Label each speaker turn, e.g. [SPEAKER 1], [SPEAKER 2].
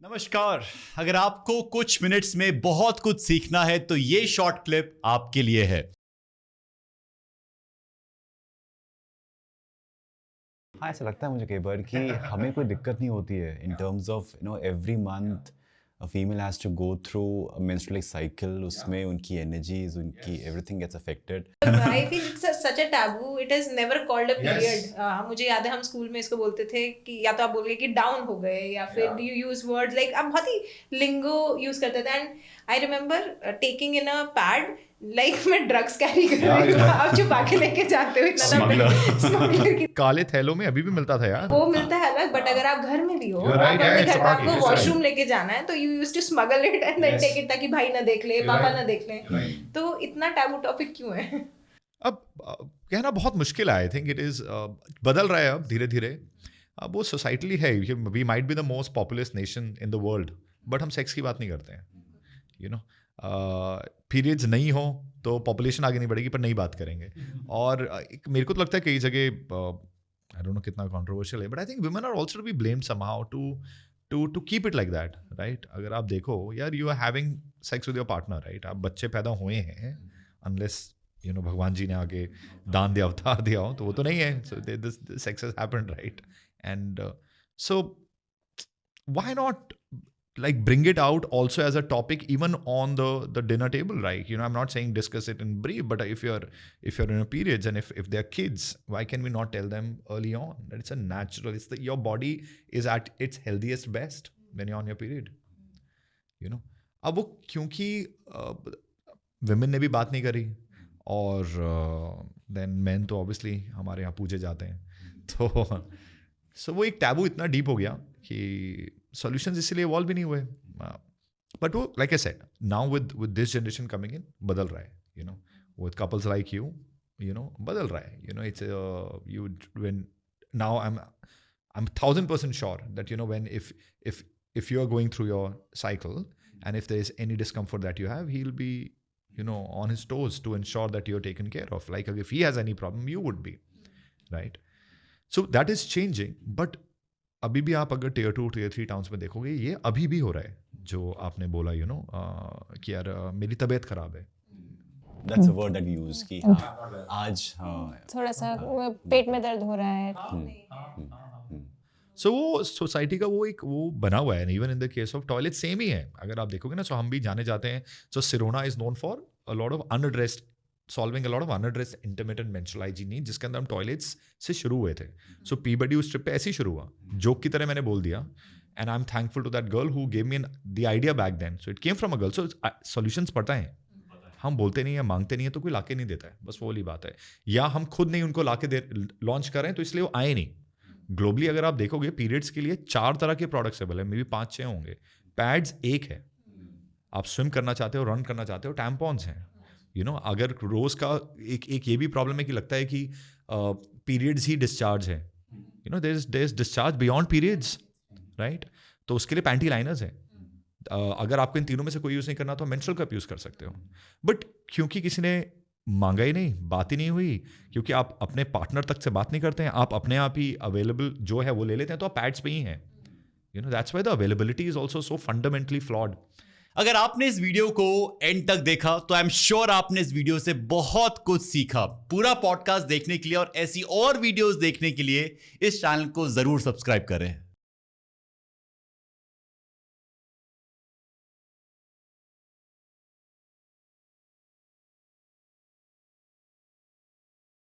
[SPEAKER 1] नमस्कार। अगर आपको कुछ मिनट्स में बहुत कुछ सीखना है तो ये शॉर्ट क्लिप आपके लिए है।
[SPEAKER 2] हाँ, ऐसा लगता है मुझे कई बार कि हमें कोई दिक्कत नहीं होती है in terms of every month a female has to go through a menstrual cycle, उसमें उनकी एनर्जीज, उनकी everything gets affected.
[SPEAKER 3] I feel it's such a taboo. It is never called a period. मुझे याद है हम स्कूल में इसको बोलते थे कि या तो आप बोलोगे कि डाउन हो गए या फिर you use words like आप बहुत ही लिंगो यूज करते थे and I remember taking in a pad like मैं ड्रग्स कैरी कर रही हूँ, आप छुपा के लेके जाते हो इतना स्मगलर की
[SPEAKER 4] काले थैलों में अभी भी मिलता था यार।
[SPEAKER 3] वो मिलता है अलग, बट अगर आप घर में भी हो,
[SPEAKER 4] You're
[SPEAKER 3] आप
[SPEAKER 4] right,
[SPEAKER 3] अपने
[SPEAKER 4] yeah,
[SPEAKER 3] घर में
[SPEAKER 4] छुपा के,
[SPEAKER 3] आपको
[SPEAKER 4] that's
[SPEAKER 3] वॉशरूम
[SPEAKER 4] right.
[SPEAKER 3] लेके जाना है तो you use to smuggle it and then take it ताकि भाई ना देख ले, पापा ना देख ले। तो इतना टैबू टॉपिक क्यों है?
[SPEAKER 4] अब कहना बहुत मुश्किल है। आई थिंक इट इज बदल रहा है अब धीरे धीरे। अब वो सोसाइटली है। We might be the most populous nation in the world, but हम सेक्स की बात नहीं करते हैं। पीरियड्स नहीं हो तो पॉपुलेशन आगे नहीं बढ़ेगी, पर नहीं बात करेंगे। और मेरे को तो लगता है कई जगह आई डोंट नो कितना कंट्रोवर्शियल है, but I think women are also to be blamed somehow to keep it like that, right? अगर आप देखो यार, you are having sex with your partner, right? आप बच्चे पैदा हुए हैं, अनलेस भगवान जी ने आगे दान दिया, अवतार दिया हो, तो वो तो नहीं है। So this sex has happened, right? And so why not like bring it out also as a topic even on the dinner table, right? I'm not saying discuss it in brief, but if you're in a periods and if they're kids, why can we not tell them early on that it's a natural, your body is at its healthiest best when you're on your period, अब वो क्योंकि women ने भी बात नहीं करी और then men तो obviously हमारे यहाँ पूजे जाते हैं, तो सो वो एक टैबू इतना डीप हो गया कि सॉल्यूशंस इसलिए इवॉल्व भी नहीं हुए। बट वो like I said, now with this generation coming in बदल रहा है, विद कपल्स लाइक यू, बदल रहा है। It's you when now I am 1000% sure that when if you are going through your cycle and if there is any discomfort that you have, he'll be on his toes to ensure that you're taken care of. Like if he has any problem, you would be, right? So that is changing, but अभी भी आप अगर tier 2 tier 3 towns में देखोगे, ये अभी भी हो रहा है जो आपने बोला कि यार मेरी तबीयत खराब है।
[SPEAKER 2] That's a word that we use कि आज
[SPEAKER 5] थोड़ा सा पेट में दर्द हो रहा है।
[SPEAKER 4] सो वो सोसाइटी का वो बना हुआ है। Even in the case of toilet same ही है। अगर आप देखोगे ना, सो हम भी जाने जाते हैं। So Sirona is known for a lot of unaddressed solving a lot of unaddressed intermittent menstrual hygiene, जिसके अंदर हम टॉयलेट्स से शुरू हुए थे। सो पीबडी उस ट्रिप पे ऐसे ही शुरू हुआ, जोक की तरह मैंने बोल दिया, and I am thankful to that girl who gave me the idea back then. So it came from a girl. So solutions पता है, हम बोलते नहीं है, मांगते नहीं है, तो कोई लाके नहीं देता है, बस वो वाली बात है। या हम खुद नहीं उनको लाके लॉन्च कर रहे हैं, तो इसलिए वो आए नहीं। ग्लोबली अगर आप देखोगे, पीरियड्स के लिए 4 तरह के प्रोडक्ट्स अवेलेबल है, मे बी 5-6 होंगे। पैड्स एक है, आप स्विम करना चाहते हो, रन करना चाहते हो, टैम्पॉन्स हैं। अगर रोज का एक ये भी प्रॉब्लम है कि लगता है कि पीरियड्स ही डिस्चार्ज है। There is discharge beyond periods, right? तो उसके लिए पैंटी लाइनर्स है। अगर आपको इन तीनों में से कोई यूज़ नहीं करना तो मेंस्ट्रुअल कप यूज़ कर सकते हो। बट क्योंकि किसी ने मांगा ही नहीं, बात ही नहीं हुई, क्योंकि आप अपने पार्टनर तक से बात नहीं करते हैं, आप अपने आप ही अवेलेबल जो है वो ले लेते हैं, तो आप पैड्स पे ही हैं। That's why the availability is also so fundamentally flawed.
[SPEAKER 1] अगर आपने इस वीडियो को एंड तक देखा तो आई एम श्योर आपने इस वीडियो से बहुत कुछ सीखा। पूरा पॉडकास्ट देखने के लिए और ऐसी और वीडियोस देखने के लिए इस चैनल को जरूर सब्सक्राइब करें।